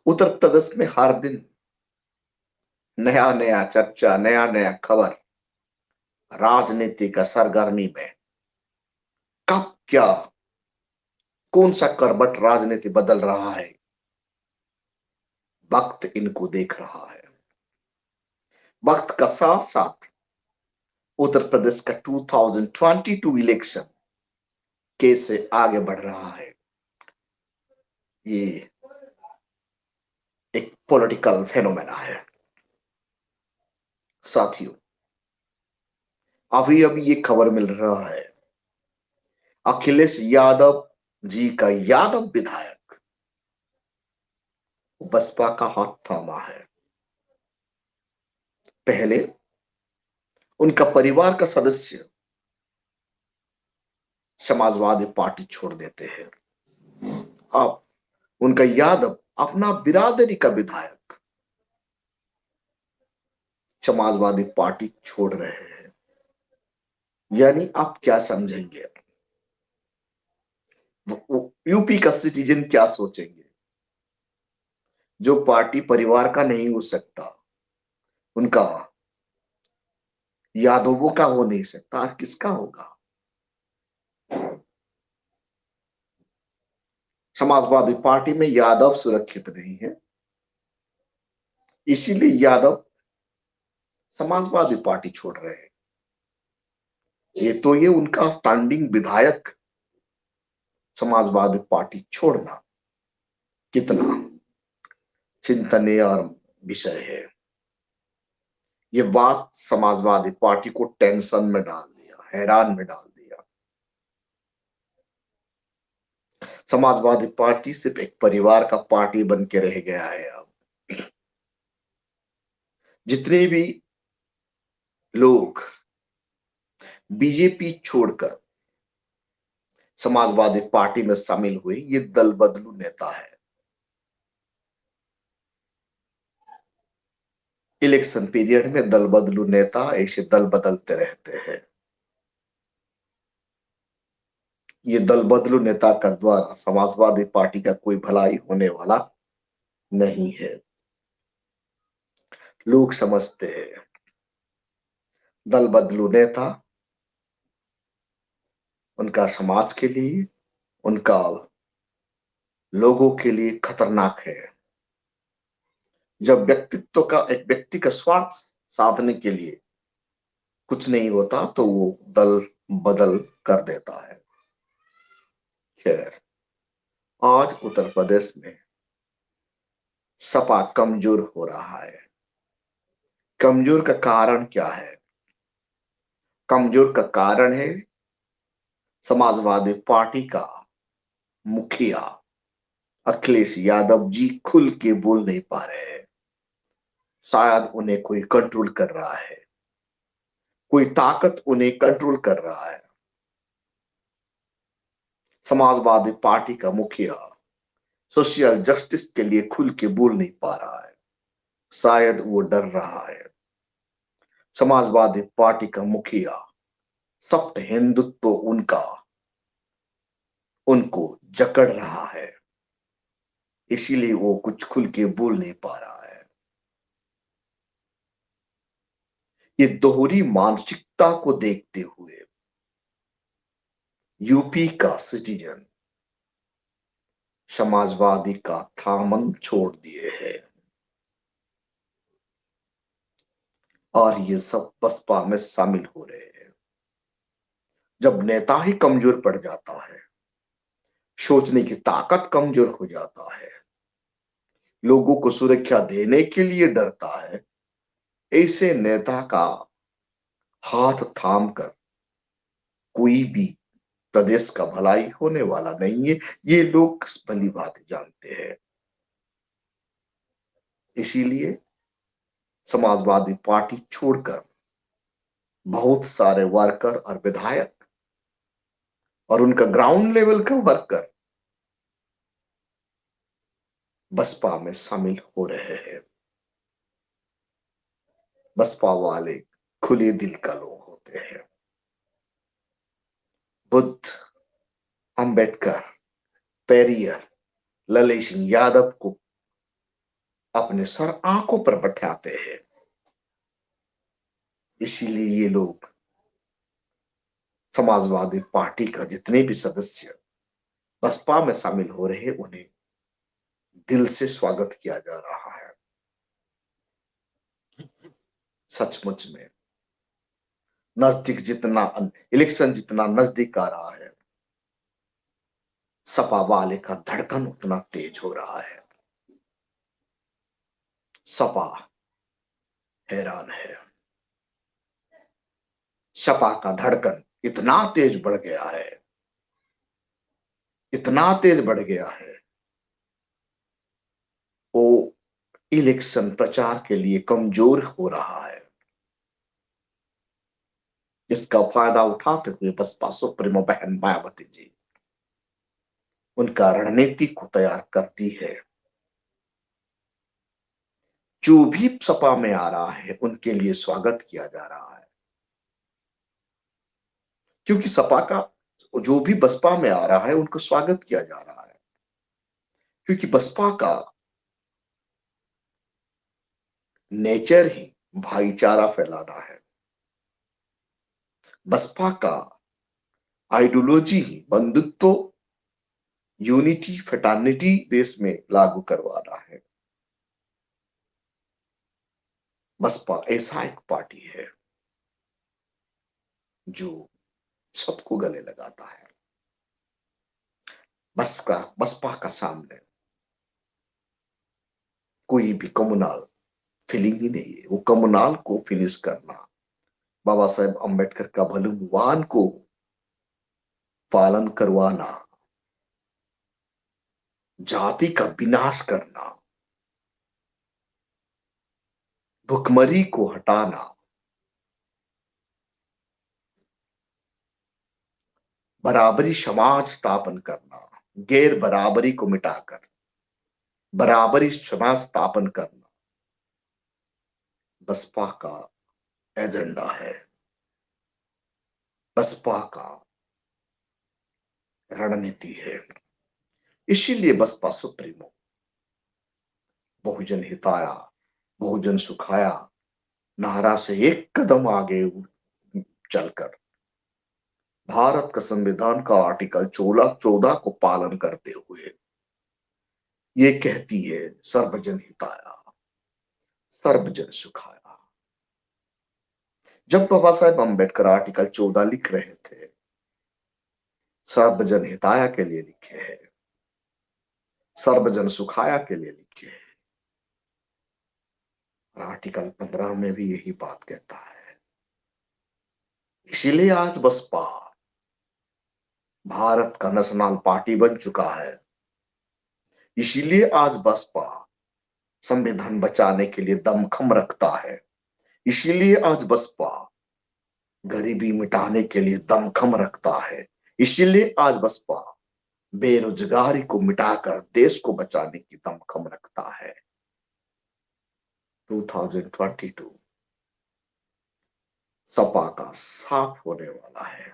उत्तर प्रदेश में हर दिन नया नया चर्चा, नया नया खबर, राजनीति का सरगर्मी में कब क्या, कौन सा करवट राजनीति बदल रहा है, वक्त इनको देख रहा है। वक्त का साथ साथ उत्तर प्रदेश का 2022 इलेक्शन कैसे आगे बढ़ रहा है, ये एक पॉलिटिकल फेनोमेना है। साथियों, अभी अभी ये खबर मिल रहा है, अखिलेश यादव जी का यादव विधायक बसपा का हाथ थामा है। पहले उनका परिवार का सदस्य समाजवादी पार्टी छोड़ देते हैं, अब उनका यादव अपना बिरादरी का विधायक समाजवादी पार्टी छोड़ रहे हैं। यानी आप क्या समझेंगे, यूपी का सिटीजन क्या सोचेंगे? जो पार्टी परिवार का नहीं हो सकता, उनका यादवों का हो नहीं सकता, किसका होगा? समाजवादी पार्टी में यादव सुरक्षित नहीं है, इसीलिए यादव समाजवादी पार्टी छोड़ रहे हैं। ये उनका स्टैंडिंग विधायक समाजवादी पार्टी छोड़ना कितना चिंतनीय और विषय है। ये बात समाजवादी पार्टी को टेंशन में डाल दिया, हैरान में डाल दिया। समाजवादी पार्टी सिर्फ एक परिवार का पार्टी बन के रह गया है। अब जितने भी लोग बीजेपी छोड़कर समाजवादी पार्टी में शामिल हुए, ये दल बदलू नेता है। इलेक्शन पीरियड में दल बदलू नेता ऐसे दल बदलते रहते हैं। ये दल बदलू नेता का द्वारा समाजवादी पार्टी का कोई भलाई होने वाला नहीं है। लोग समझते हैं दल बदलू नेता उनका समाज के लिए, उनका लोगों के लिए खतरनाक है। जब व्यक्तित्व का, एक व्यक्ति का स्वार्थ साधने के लिए कुछ नहीं होता तो वो दल बदल कर देता है। खैर, आज उत्तर प्रदेश में सपा कमजोर हो रहा है। कमजोर का कारण क्या है? कमजोर का कारण है समाजवादी पार्टी का मुखिया अखिलेश यादव जी खुल के बोल नहीं पा रहे हैं। शायद उन्हें कोई कंट्रोल कर रहा है, कोई ताकत उन्हें कंट्रोल कर रहा है। समाजवादी पार्टी का मुखिया सोशल जस्टिस के लिए खुल के बोल नहीं पा रहा है, शायद वो डर रहा है। समाजवादी पार्टी का मुखिया सख्त हिंदुत्व उनका उनको जकड़ रहा है, इसीलिए वो कुछ खुल के बोल नहीं पा रहा है। ये दोहरी मानसिकता को देखते हुए यूपी का सिटीजन समाजवादी का थामन छोड़ दिए हैं और ये सब बसपा में शामिल हो रहे हैं। जब नेता ही कमजोर पड़ जाता है, सोचने की ताकत कमजोर हो जाता है, लोगों को सुरक्षा देने के लिए डरता है, ऐसे नेता का हाथ थाम कर कोई भी प्रदेश का भलाई होने वाला नहीं है। ये लोग भली भांति जानते हैं। इसीलिए समाजवादी पार्टी छोड़कर बहुत सारे वर्कर और विधायक और उनका ग्राउंड लेवल का वर्कर बसपा में शामिल हो रहे हैं। बसपा वाले खुले दिल का लोग होते हैं। बुद्ध, अंबेडकर, पेरियर, ललन सिंह यादव को अपने सर आंखों पर बैठाते हैं। इसीलिए ये लोग, समाजवादी पार्टी का जितने भी सदस्य बसपा में शामिल हो रहे, उन्हें दिल से स्वागत किया जा रहा है। सचमुच में नजदीक जितना इलेक्शन जितना नजदीक आ रहा है, सपा वाले का धड़कन उतना तेज हो रहा है। सपा हैरान है। सपा का धड़कन इतना तेज बढ़ गया है, इतना तेज बढ़ गया है, वो इलेक्शन प्रचार के लिए कमजोर हो रहा है। इसका फायदा उठाते हुए बसपा सुप्रीमो बहन मायावती जी उनका रणनीति को तैयार करती है। जो भी सपा में आ रहा है उनके लिए स्वागत किया जा रहा है, क्योंकि सपा का जो भी बसपा में आ रहा है उनको स्वागत किया जा रहा है, क्योंकि बसपा का नेचर ही भाईचारा फैलाना है। बसपा का आइडियोलॉजी ही बंधुत्व, यूनिटी, फेटर्निटी देश में लागू करवाना है। बसपा ऐसा एक पार्टी है जो सबको गले लगाता है। बसपा का सामने कोई भी कम्युनल फीलिंग ही नहीं है। वो कम्युनल को फिनिश करना, बाबा साहेब अंबेडकर का बलिदान को पालन करवाना, जाति का विनाश करना, भुखमरी को हटाना, बराबरी समाज स्थापन करना, गैर बराबरी को मिटाकर बराबरी समाज स्थापन करना बसपा का एजेंडा है, बसपा का रणनीति है। इसीलिए बसपा सुप्रीमो बहुजन हिताया, बहुजन सुखाया नारा से एक कदम आगे चलकर भारत का संविधान का आर्टिकल 14 को पालन करते हुए ये कहती है, सर्वजन हिताया, सर्वजन सुखाया। जब बाबा साहेब अंबेडकर आर्टिकल 14 लिख रहे थे, सर्वजन हिताया के लिए लिखे हैं, सर्वजन सुखाया के लिए लिखे हैं। आर्टिकल 15 में भी यही बात कहता है। इसीलिए आज बसपा भारत का नेशनल पार्टी बन चुका है। इसीलिए आज बसपा संविधान बचाने के लिए दमखम रखता है। इसीलिए आज बसपा गरीबी मिटाने के लिए दमखम रखता है। इसीलिए आज बसपा बेरोजगारी को मिटाकर देश को बचाने की दमखम रखता है। 2022 सपा का साफ होने वाला है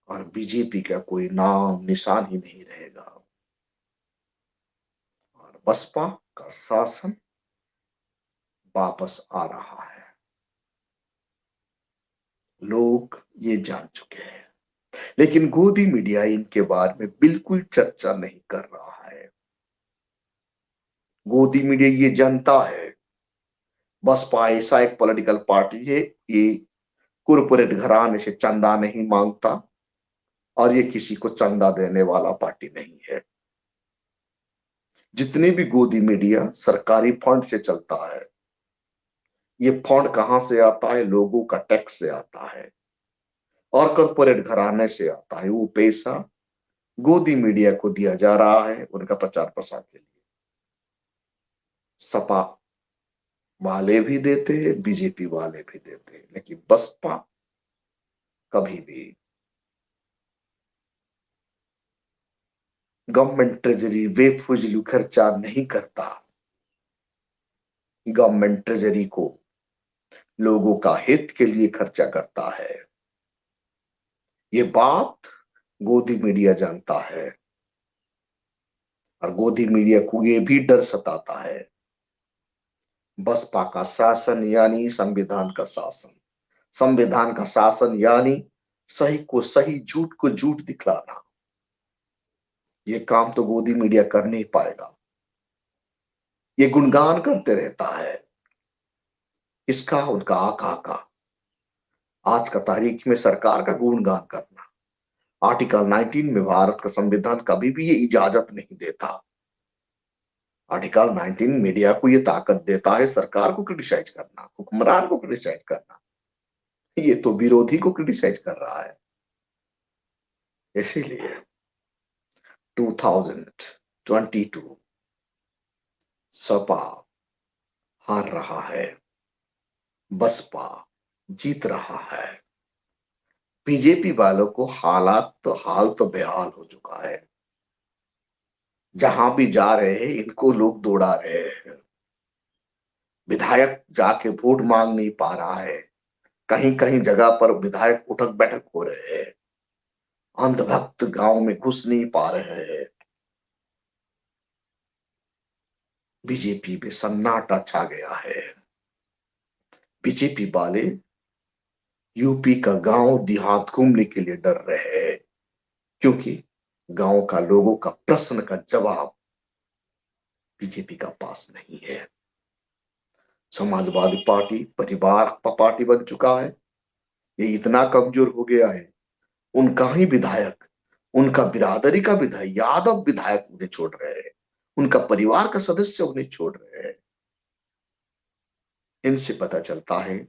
और बीजेपी का कोई नाम निशान ही नहीं रहेगा और बसपा का शासन वापस आ रहा है। लोग ये जान चुके हैं, लेकिन गोदी मीडिया इनके बारे में बिल्कुल चर्चा नहीं कर रहा है। गोदी मीडिया ये जानता है बसपा ऐसा एक पॉलिटिकल पार्टी है, ये कॉरपोरेट घराने से चंदा नहीं मांगता और ये किसी को चंदा देने वाला पार्टी नहीं है। जितने भी गोदी मीडिया सरकारी फंड से चलता है, ये फंड कहां से आता है? लोगों का टैक्स से आता है और कॉरपोरेट घराने से आता है। वो पैसा गोदी मीडिया को दिया जा रहा है उनका प्रचार प्रसार के लिए। सपा वाले भी देते हैं, बीजेपी वाले भी देते हैं, लेकिन बसपा कभी भी गवर्नमेंट ट्रेजरी बेफिजूल खर्चा नहीं करता। गवर्नमेंट ट्रेजरी को लोगों का हित के लिए खर्चा करता है। ये बात गोदी मीडिया जानता है। और गोदी मीडिया को ये भी डर सताता है, बसपा का शासन यानी संविधान का शासन, संविधान का शासन यानी सही को सही, झूठ को झूठ दिखलाना। ये काम तो गोदी मीडिया कर नहीं पाएगा। ये गुणगान करते रहता है इसका, उनका, आका का। आज का तारीख में सरकार का गुणगान करना, आर्टिकल 19 में भारत का संविधान कभी भी ये इजाजत नहीं देता। आर्टिकल 19 मीडिया को ये ताकत देता है सरकार को क्रिटिसाइज करना, हुक्मरान को क्रिटिसाइज करना। ये तो विरोधी को क्रिटिसाइज कर रहा है। इसीलिए 2022 सपा हार रहा है, बसपा जीत रहा है। बीजेपी वालों को हाल तो बेहाल हो चुका है। जहां भी जा रहे हैं इनको लोग दौड़ा रहे हैं। विधायक जाके वोट मांग नहीं पा रहा है, कहीं कहीं जगह पर विधायक उठक बैठक हो रहे हैं, अंधभक्त गांव में घुस नहीं पा रहे हैं। बीजेपी में सन्नाटा छा गया है। बीजेपी वाले यूपी का गांव देहात घूमने के लिए डर रहे हैं, क्योंकि गांव का लोगों का प्रश्न का जवाब बीजेपी का पास नहीं है। समाजवादी पार्टी परिवार का पार्टी बन चुका है। ये इतना कमजोर हो गया है, उनका ही विधायक, उनका बिरादरी का विधायक, यादव विधायक उन्हें छोड़ रहे हैं, उनका परिवार का सदस्य उन्हें छोड़ रहे हैं। इनसे पता चलता है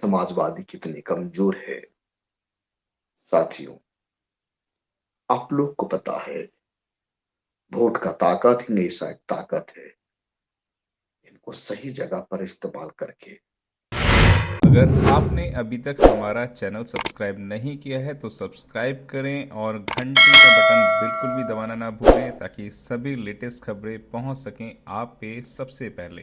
समाजवादी कितने कमजोर है। साथियों, आप लोग को पता है वोट का ताकत ही ऐसा एक ताकत है, इनको सही जगह पर इस्तेमाल करके। अगर आपने अभी तक हमारा चैनल सब्सक्राइब नहीं किया है तो सब्सक्राइब करें और घंटी का बटन बिल्कुल भी दबाना ना भूलें, ताकि सभी लेटेस्ट खबरें पहुंच सकें आप पे सबसे पहले।